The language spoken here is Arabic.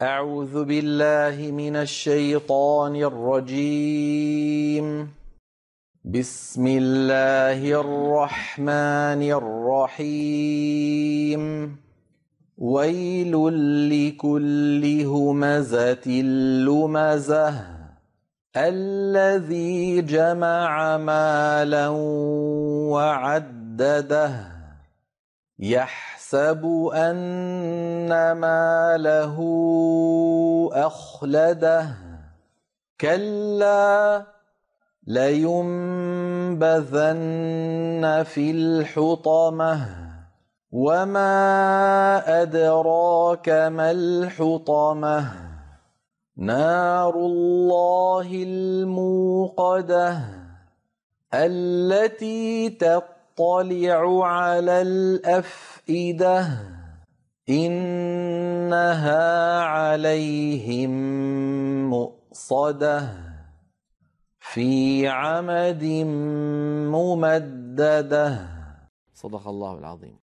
أعوذ بالله من الشيطان الرجيم. بسم الله الرحمن الرحيم. ويل لكل همزة لمزة الذي جمع مالا وعدده يحسب أن ماله أخلده كلا لينبذن في الحطمة وما أدراك ما الحطمة نار الله الموقدة التي تطلع على الأفئدة إنها عليهم مؤصدة في عمد ممددة. صدق الله العظيم.